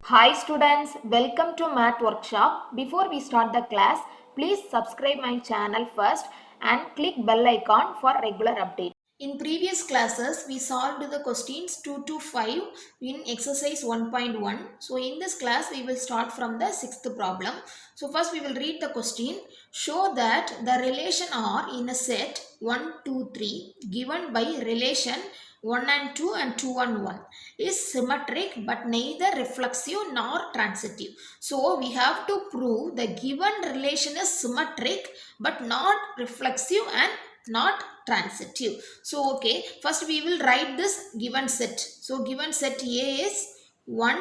Hi students, welcome to Math Workshop. Before we start the class, please subscribe my channel first and click bell icon for regular updates. In previous classes, we solved the questions 2 to 5 in exercise 1.1. So in this class, we will start from the sixth problem. So first we will read the question. Show that the relation R in a set 1, 2, 3 given by relation 1 and 2 and 2 and 1 is symmetric but neither reflexive nor transitive. So we have to prove the given relation is symmetric but not reflexive and not transitive. So okay, first we will write this given set. So given set A is 1,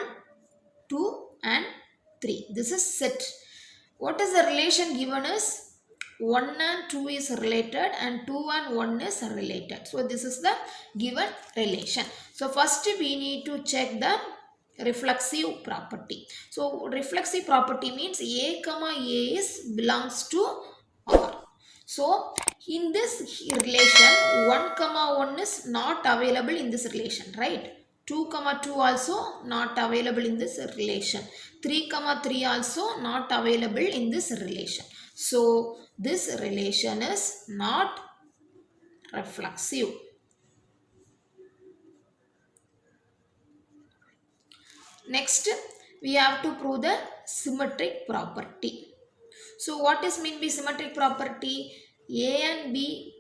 2 and 3. This is set. What is the relation given is 1 and 2 is related and 2 and 1 is related. So this is the given relation. So first we need to check the reflexive property. So reflexive property means A comma A is belongs to R. So in this relation 1 comma 1 is not available in this relation, right? 2 comma 2 also not available in this relation. 3 comma 3 also not available in this relation. So this relation is not reflexive. Next, we have to prove the symmetric property. So what is mean by symmetric property? A and B,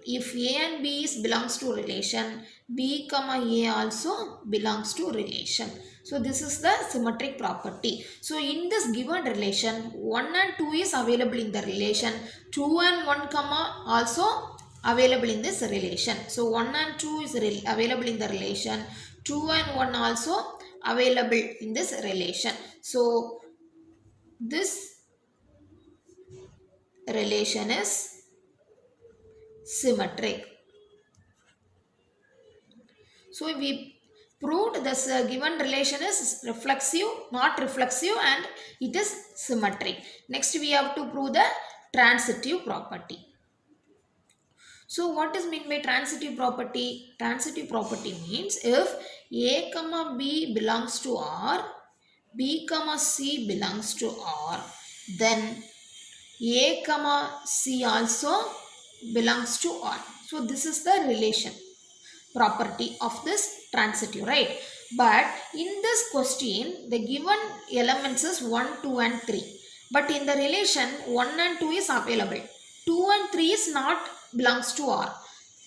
if A and B is belongs to relation, B comma A also belongs to relation. So this is the symmetric property. So in this given relation, 1 and 2 is available in the relation, 2 and 1 comma also available in this relation. So 1 and 2 is available in the relation, 2 and 1 also available in this relation. So this relation is symmetric. So we proved this given relation is reflexive, not reflexive, and it is symmetric. Next we have to prove the transitive property. So what is meant by transitive property? Transitive property means if A comma B belongs to R, B comma C belongs to R, then A comma C also belongs to R. So this is the relation property of this transitive, right? But in this question, the given elements is 1, 2 and 3. But in the relation, 1 and 2 is available. 2 and 3 is not belongs to R.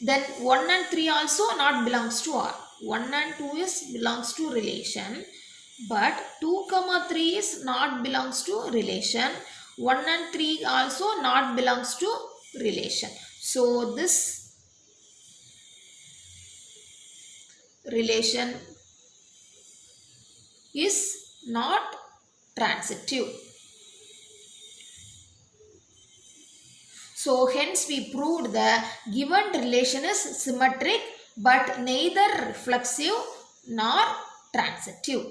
Then 1 and 3 also not belongs to R. 1 and 2 is belongs to relation. But 2 comma 3 is not belongs to relation. 1 and 3 also not belongs to relation. So this relation is not transitive. So hence we proved the given relation is symmetric but neither reflexive nor transitive.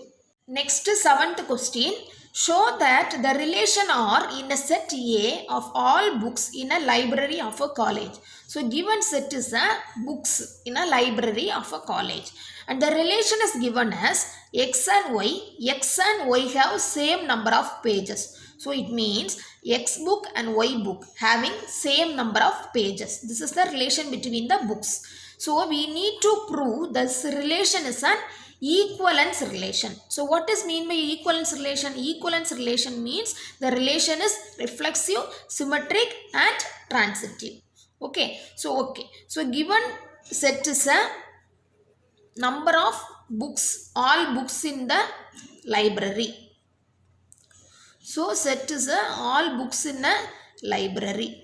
Next, seventh question. Show that the relation R in a set A of all books in a library of a college. So given set is a books in a library of a college. And the relation is given as X and Y. X and Y have same number of pages. So it means X book and Y book having same number of pages. This is the relation between the books. So we need to prove this relation is an equivalence relation. So what is mean by equivalence relation? Equivalence relation means the relation is reflexive, symmetric and transitive. Okay. So given set is a number of books, all books in the library. So set is a all books in a library.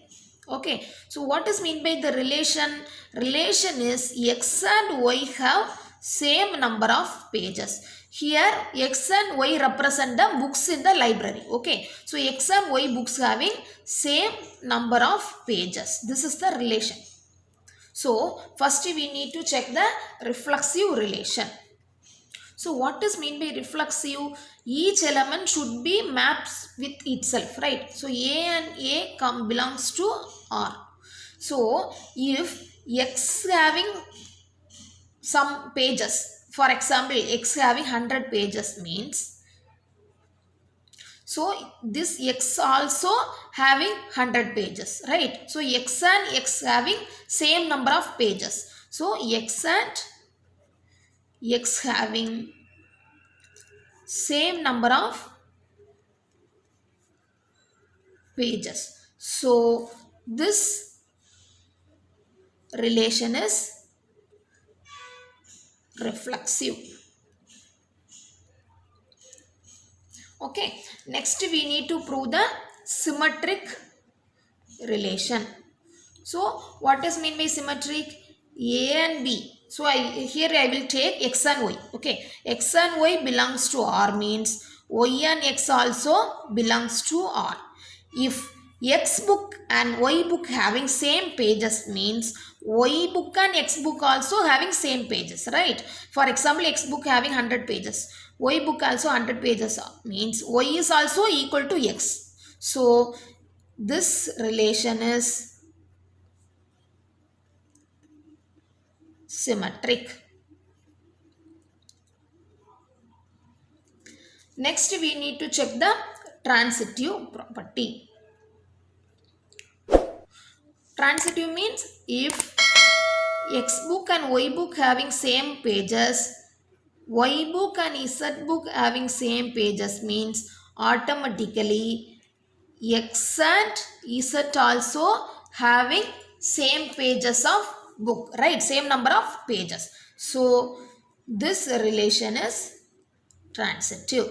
Okay. So what is mean by the relation? Relation is X and Y have same number of pages. Here X and Y represent the books in the library. Okay. So X and Y books having same number of pages. This is the relation. So first we need to check the reflexive relation. So what is mean by reflexive? Each element should be maps with itself, right? So A and A belongs to R. So if X having some pages, for example, X having 100 pages means So this x also having 100 pages, right? So x and x having same number of pages. So x and x having same number of pages. So this relation is reflexive. Okay, next we need to prove the symmetric relation. So what is mean by symmetric? A and B. So here I will take x and y. Okay, x and y belongs to R means y and x also belongs to R. If X book and Y book having same pages means Y book and X book also having same pages, right? For example, X book having 100 pages, Y book also 100 pages means Y is also equal to X. So this relation is symmetric. Next we need to check the transitive property. Transitive means if X book and Y book having same pages, Y book and Z book having same pages means automatically X and Z also having same pages of book, right? Same number of pages. So this relation is transitive.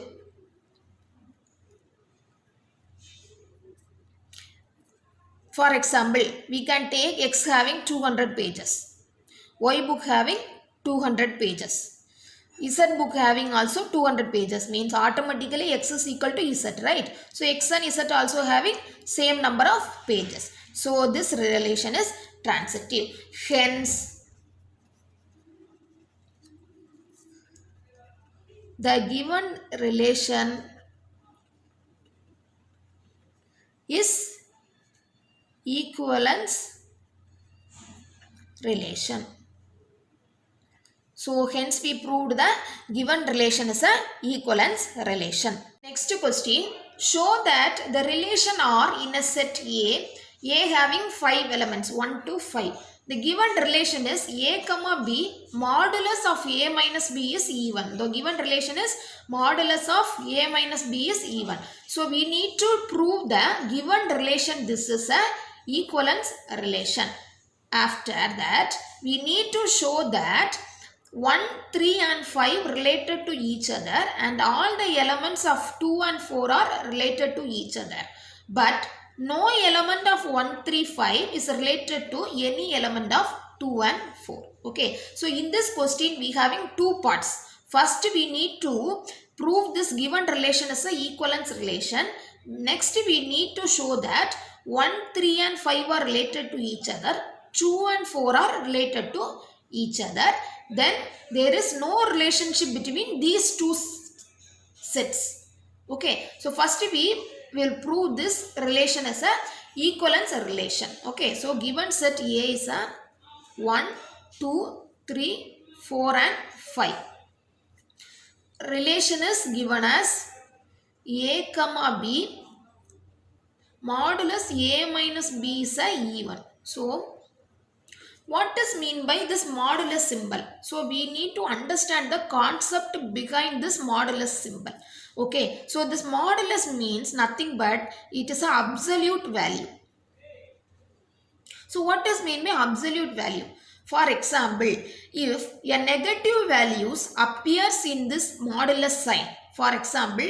For example, we can take X having 200 pages, Y book having 200 pages, Z book having also 200 pages means automatically X is equal to Z, right? So X and Z also having same number of pages. So this relation is transitive. Hence, the given relation is equivalence relation. So hence we proved the given relation is a equivalence relation. Next question, show that the relation R in a set A having 5 elements 1 to 5. The given relation is A comma B, modulus of A minus B is even. The given relation is modulus of A minus B is even. So we need to prove the given relation. This is a equivalence relation. After that, we need to show that 1, 3 and 5 related to each other and all the elements of 2 and 4 are related to each other. But no element of 1, 3, 5 is related to any element of 2 and 4. Okay. So in this question we having two parts. First we need to prove this given relation is a equivalence relation. Next we need to show that 1, 3 and 5 are related to each other. 2 and 4 are related to each other. Then there is no relationship between these two sets. Okay. So first we will prove this relation as a equivalence relation. Okay. So given set A is a 1, 2, 3, 4 and 5. Relation is given as A comma B modulus A minus B is a even. So what is mean by this modulus symbol? So we need to understand the concept behind this modulus symbol. Okay, so this modulus means nothing but it is an absolute value. So what is mean by absolute value? For example, if a negative values appears in this modulus sign, for example,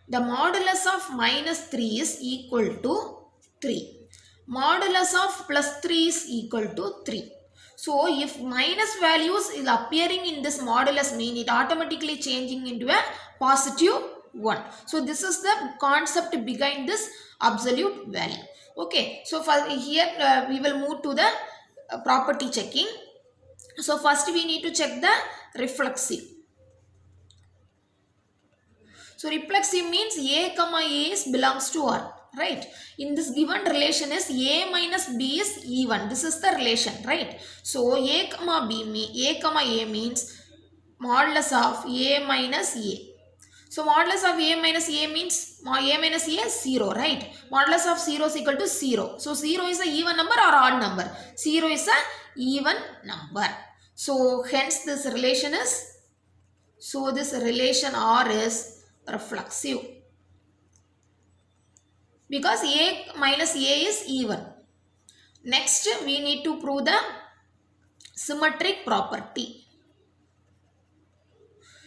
the modulus of minus 3 is equal to 3. Modulus of plus 3 is equal to 3. So if minus values is appearing in this modulus mean it automatically changing into a positive 1. So this is the concept behind this absolute value. Okay. So for here we will move to the property checking. So first we need to check the reflexive. So reflexive means A comma A is belongs to R. Right. In this given relation is A minus B is even. This is the relation, right? So A comma A means modulus of A minus A. So modulus of a minus a means a minus a is 0, right? Modulus of 0 is equal to 0. So 0 is a even number or odd number? 0 is a even number. So hence this relation is, so this relation R is reflexive. Because a minus a is even. Next we need to prove the symmetric property.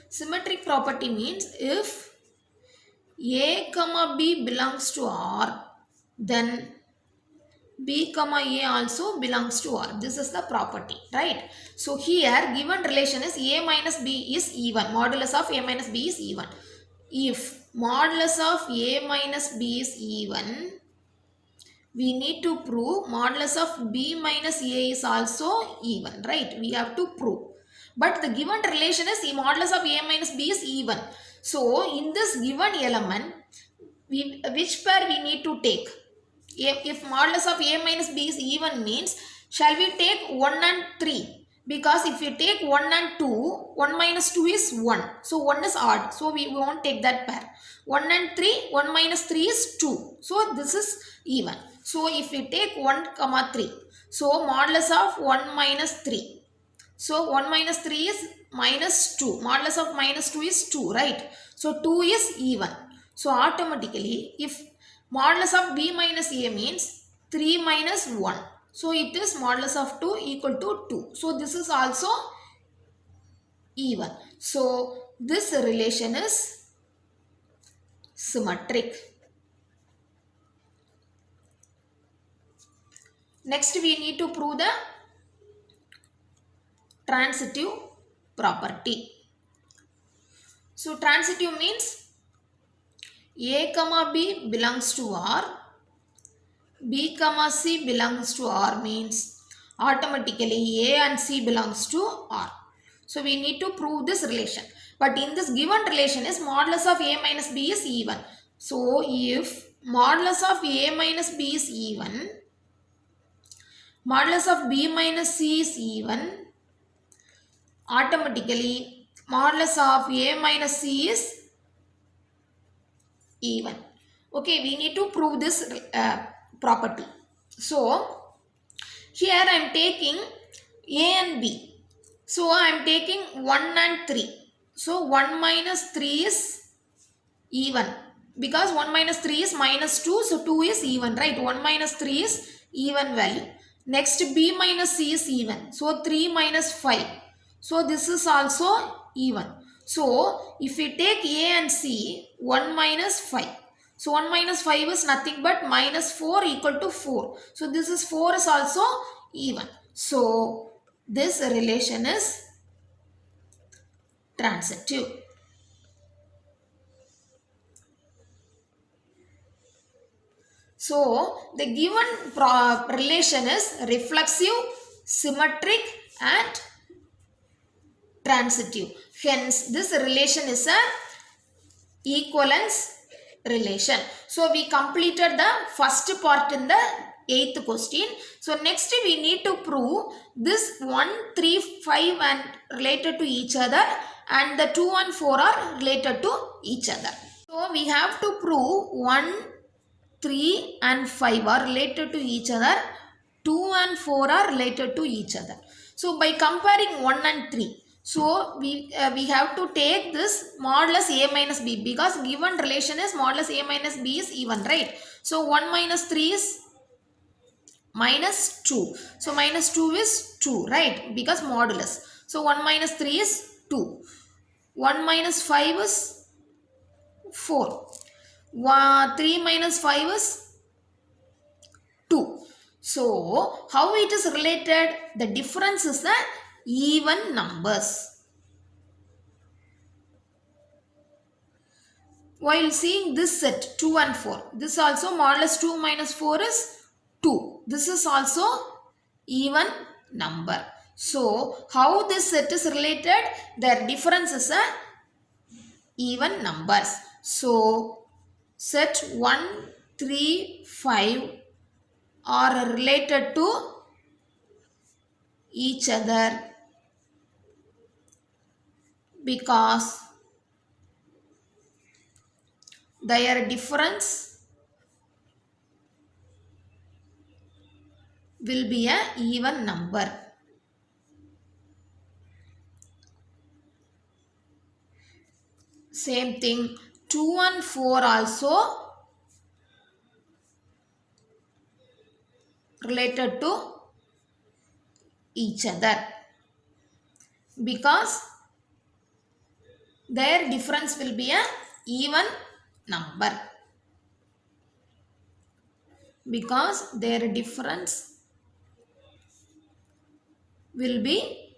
Symmetric property means if a comma b belongs to R, then b comma a also belongs to R. This is the property, right? So here given relation is a minus b is even. Modulus of a minus b is even. If modulus of a minus b is even, we need to prove modulus of b minus a is also even, right? We have to prove. But the given relation is the modulus of a minus b is even. So in this given element, which pair we need to take? If modulus of a minus b is even means, shall we take 1 and 3? Because if you take 1 and 2, 1 minus 2 is 1. So 1 is odd. So we won't take that pair. 1 and 3, 1 minus 3 is 2. So this is even. So if we take 1 comma 3, so modulus of 1 minus 3. So 1 minus 3 is minus 2. Modulus of minus 2 is 2, right? So 2 is even. So automatically, if modulus of b minus a means 3 minus 1. So it is modulus of 2 equal to 2. So this is also even. So this relation is symmetric. Next we need to prove the transitive property. So transitive means a comma b belongs to R, b comma c belongs to R means automatically a and c belongs to R. So we need to prove this relation. But in this given relation is modulus of a minus b is even. So if modulus of a minus b is even, modulus of b minus c is even, automatically modulus of a minus c is even. Okay, we need to prove this property. So here I am taking a and b. So I am taking 1 and 3. So 1 minus 3 is even. Because 1 minus 3 is minus 2. So 2 is even, right? 1 minus 3 is even value. Next b minus c is even. So 3 minus 5. So this is also even. So if we take a and c, 1 minus 5. So 1 minus 5 is nothing but minus 4 equal to 4. So this is 4 is also even. So this relation is transitive. So the given relation is reflexive, symmetric and transitive. Hence this relation is a equivalence relation. So we completed the first part in the 8th question. So next we need to prove this 1, 3, 5 and related to each other, and the 2 and 4 are related to each other. So we have to prove 1, 3 and 5 are related to each other, 2 and 4 are related to each other. So by comparing 1 and 3, so we have to take this modulus a minus b, because given relation is modulus a minus b is even, right? So 1 minus 3 is minus 2. So minus 2 is 2, right? Because modulus. So 1 minus 3 is 2. 1 minus 5 is 4. 3 minus 5 is 2. So how it is related? The difference is the even numbers. While seeing this set 2 and 4, this also modulus 2 minus 4 is 2. This is also even number. So how this set is related? Their difference is a even numbers. So set 1, 3, 5 are related to each other because their difference will be a even number. Same thing, 2 and 4 also related to each other because their difference will be a even number. Because their difference will be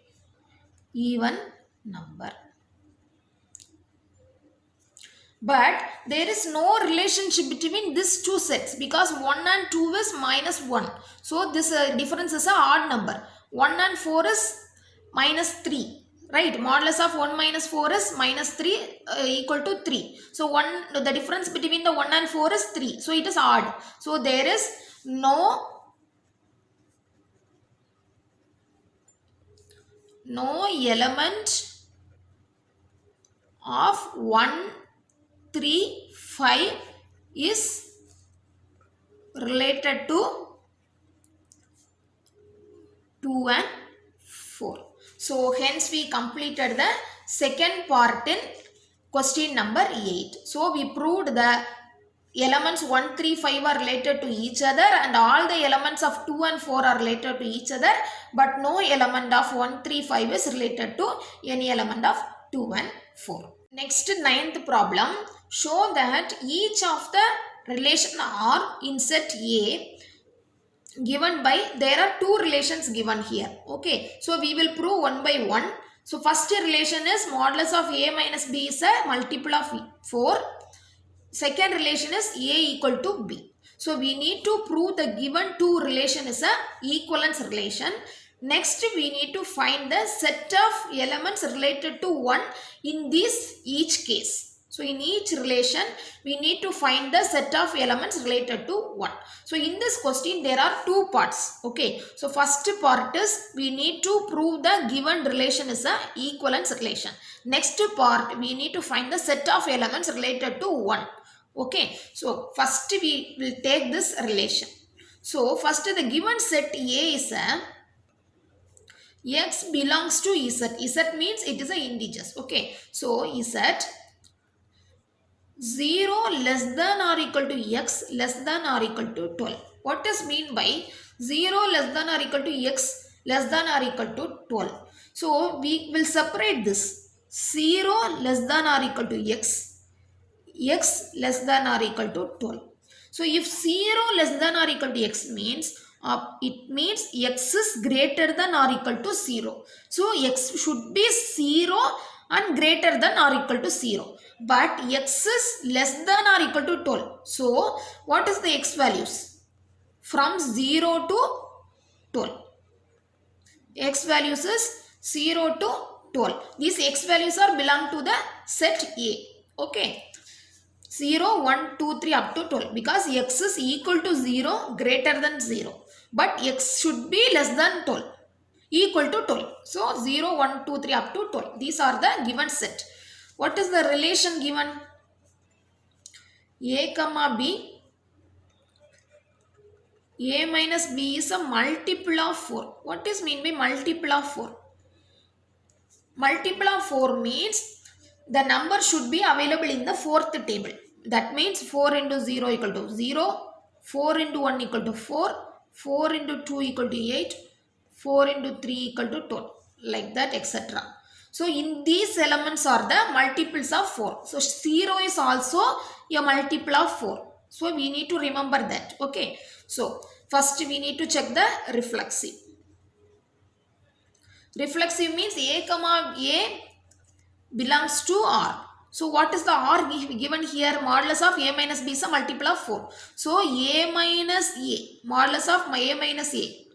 even number. But there is no relationship between these two sets because 1 and 2 is minus 1. So this difference is an odd number. 1 and 4 is minus 3. Right, modulus of 1 minus 4 is minus 3 equal to 3. So the difference between the 1 and 4 is 3. So it is odd. So there is no element of 1, 3, 5 is related to 2 and 4. So hence we completed the second part in question number 8. So we proved the elements 1, 3, 5 are related to each other and all the elements of 2 and 4 are related to each other, but no element of 1, 3, 5 is related to any element of 2 and 4. Next, ninth problem. Show that each of the relation R in set A given by, there are two relations given here. Okay, so we will prove one by one. So first relation is modulus of A minus B is a multiple of 4. Second relation is A equal to B. So we need to prove the given two relation is a equivalence relation. Next we need to find the set of elements related to 1 in this each case. So in each relation we need to find the set of elements related to 1. So in this question there are two parts. Okay, so first part is we need to prove the given relation is a equivalence relation. Next part we need to find the set of elements related to 1. Okay, so first we will take this relation. So first the given set A is a x belongs to z. Z means it is a integers. Okay, so z 0 less than or equal to x less than or equal to 12. What is mean by 0 less than or equal to x less than or equal to 12? So we will separate this 0 less than or equal to x less than or equal to 12. So if 0 less than or equal to x means it means x is greater than or equal to 0. So x should be 0 and greater than or equal to 0. But x is less than or equal to 12. So what is the x values? From 0 to 12. X values is 0 to 12. These x values are belong to the set A. Okay. 0, 1, 2, 3 up to 12 because x is equal to 0 greater than 0. But x should be less than 12 equal to 12. So 0, 1, 2, 3 up to 12. These are the given set. What is the relation given? A comma B. A minus B is a multiple of 4. What is mean by multiple of 4? Multiple of 4 means the number should be available in the fourth table. That means 4 into 0 equal to 0, 4 into 1 equal to 4, 4 into 2 equal to 8, 4 into 3 equal to 12, like that, etc. So in these elements are the multiples of 4. So 0 is also a multiple of 4. So we need to remember that. Okay. So first we need to check the reflexive. Reflexive means A comma A belongs to R. So what is the R given here? Modulus of A minus B is a multiple of 4. So A minus A, modulus of A minus A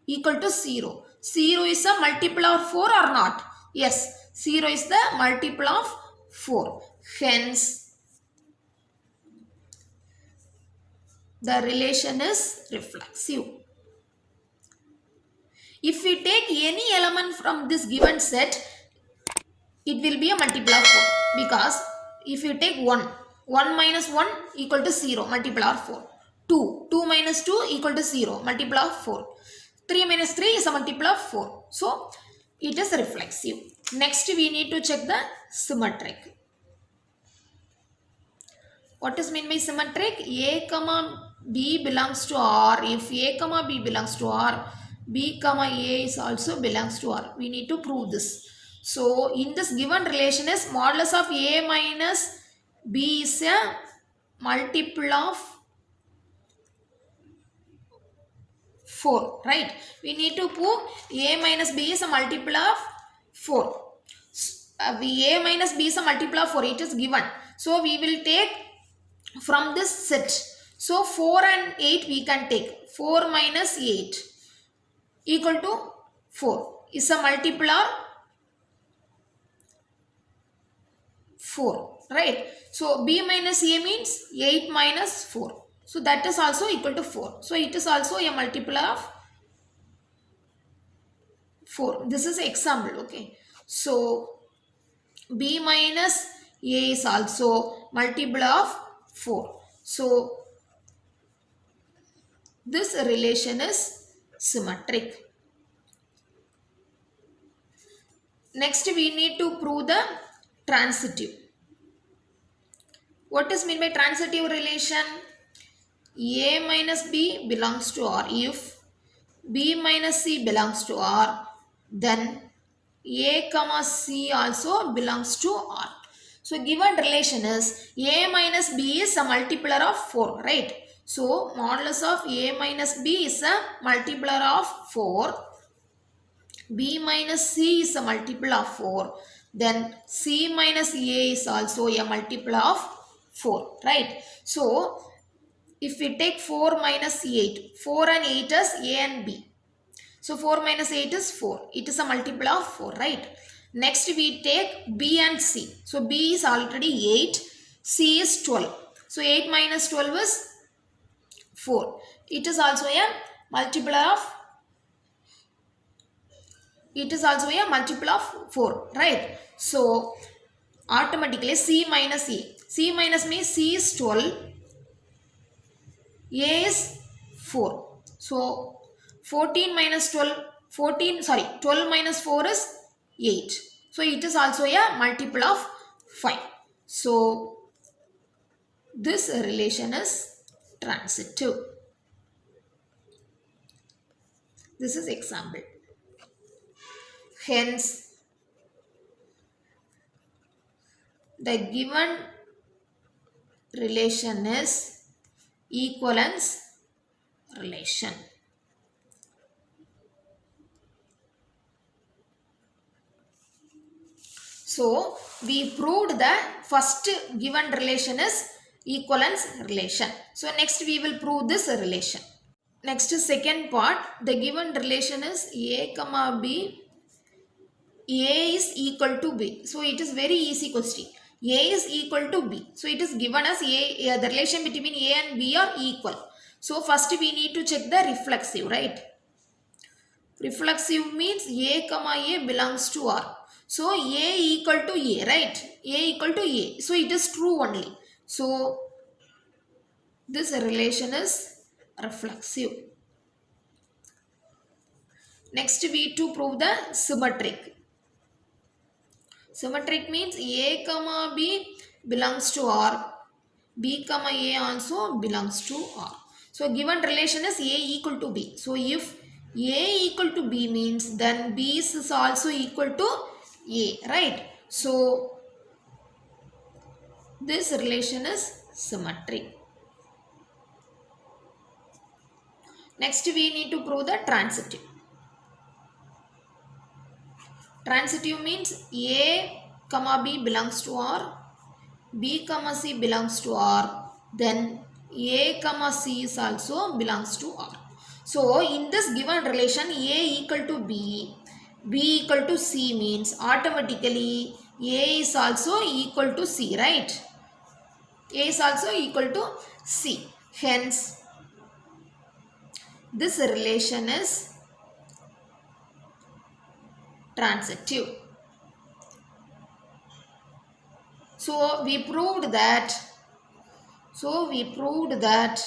equal to 0. 0 is a multiple of 4 or not? Yes, 0 is the multiple of 4. Hence, the relation is reflexive. If we take any element from this given set, it will be a multiple of 4 because if you take 1, 1 minus 1 equal to 0, multiple of 4. 2. 2 minus 2 equal to 0, multiple of 4. 3 minus 3 is a multiple of 4. So, it is reflexive. Next, we need to check the symmetric. What is meant by symmetric? A comma B belongs to R. If A comma B belongs to R, B comma A is also belongs to R. We need to prove this. So, in this given relation is modulus of A minus B is a multiple of 4, right? We need to prove A minus B is a multiple of 4. A minus B is a multiple of 4. It is given. So, we will take from this set. So, 4 and 8 we can take. 4 minus 8 equal to 4 is a multiple of 4, right? So, B minus A means 8 minus 4. So, that is also equal to 4. So, it is also a multiple of 4. This is example, okay. So, B minus A is also multiple of 4. So, this relation is symmetric. Next, we need to prove the transitive. What is meant by transitive relation? A minus B belongs to R. If B minus C belongs to R, then A comma C also belongs to R. So, given relation is A minus B is a multiplier of 4, right? So, modulus of A minus B is a multiplier of 4. B minus C is a multiple of 4. Then C minus A is also a multiple of 4, right? So, if we take 4 minus 8, 4 and 8 is A and B. So, 4 minus 8 is 4. It is a multiple of 4, right? Next, we take B and C. So, B is already 8. C is 12. So, 8 minus 12 is 4. It is also a multiple of 4, right? So, automatically C minus A. C minus means C is 12. A is 4. So, 14 minus 12, 12 minus 4 is 8. So, it is also a multiple of 5. So, this relation is transitive. This is example. Hence, the given relation is equivalence relation. So, we proved the first given relation is equivalence relation. So, next we will prove this relation. Next, second part, the given relation is A comma B. A is equal to B. So, it is very easy question. A is equal to B. So, it is given as the relation between A and B are equal. So, first we need to check the reflexive, right? Reflexive means A comma A belongs to R. So, A equal to A, right? A equal to A. So, it is true only. So, this relation is reflexive. Next, we to prove the symmetric. Symmetric means A comma B belongs to R. B comma A also belongs to R. So, given relation is A equal to B. So, if A equal to B means then B is also equal to A, right? So, this relation is symmetric. Next, we need to prove the transitive. Transitive means A comma B belongs to R, B comma C belongs to R, then A comma C is also belongs to R. So, in this given relation A equal to B, B equal to C means automatically A is also equal to C, right? A is also equal to C. Hence, this relation is transitive. So, we proved that So we proved that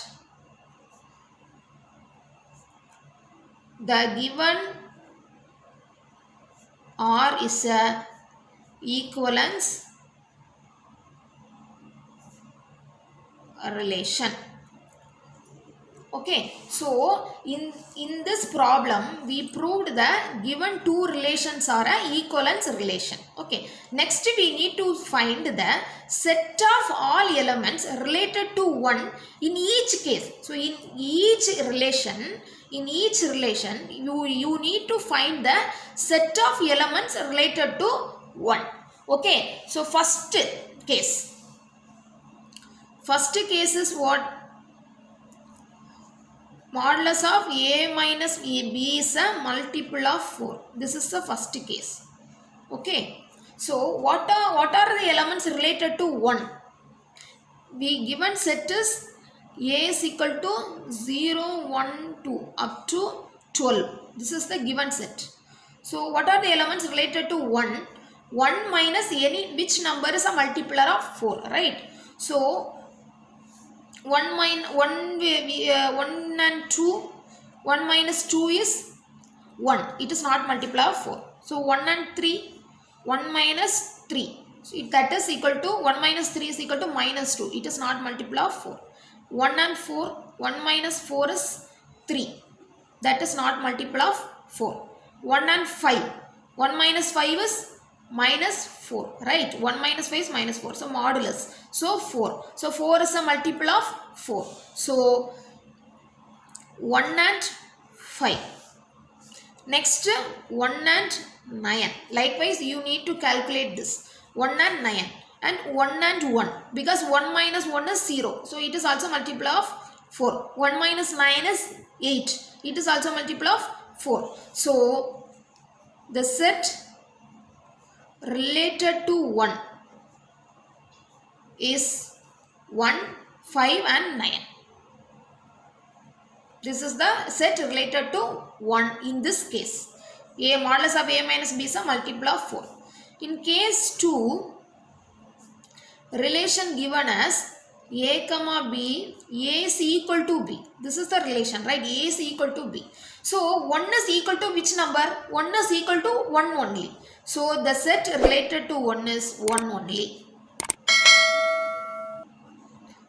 the given R is a equivalence relation. Okay, so in this problem we proved that given two relations are a equivalence relation. Okay, next we need to find the set of all elements related to 1 in each case. So in each relation you need to find the set of elements related to 1. Okay, so first case is what? Modulus of a minus b is a multiple of 4. This is the first case. Okay. So what are the elements related to 1? We given set is a is equal to 0, 1, 2 up to 12. This is the given set. So what are the elements related to 1? 1 minus which number is a multiplier of 4, right? So 1 and 2, 1 minus 2 is 1. It is not multiplier of 4. So 1 and 3, 1 minus 3. So that is equal to 1 minus 3 is equal to minus 2. It is not multiplier of 4. 1 and 4, 1 minus 4 is 3. That is not multiple of 4. 1 and 5. 1 minus 5 is minus 4, right? 1 minus 5 is minus 4. So modulus. So 4. So 4 is a multiple of 4. So 1 and 5. Next 1 and 9. Likewise you need to calculate this. 1 and 9 and 1 and 1. Because 1 minus 1 is 0. So it is also multiple of 4. 1 minus 9 is 8. It is also multiple of 4. So the set related to 1 is 1, 5 and 9. This is the set related to 1 in this case. A modulus of a minus b is a multiple of 4. In case 2, relation given as a comma b, a is equal to b. This is the relation, right? A is equal to b. So 1 is equal to which number? 1 is equal to 1 only. So the set related to 1 is 1 only.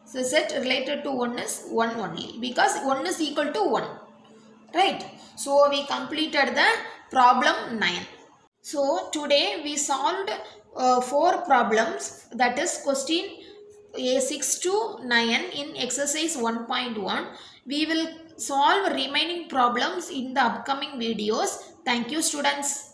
So set related to 1 is 1 only because 1 is equal to 1. Right? So we completed the problem 9. So today we solved 4 problems, that is question A6 to 9 in exercise 1.1. We will solve remaining problems in the upcoming videos. Thank you students.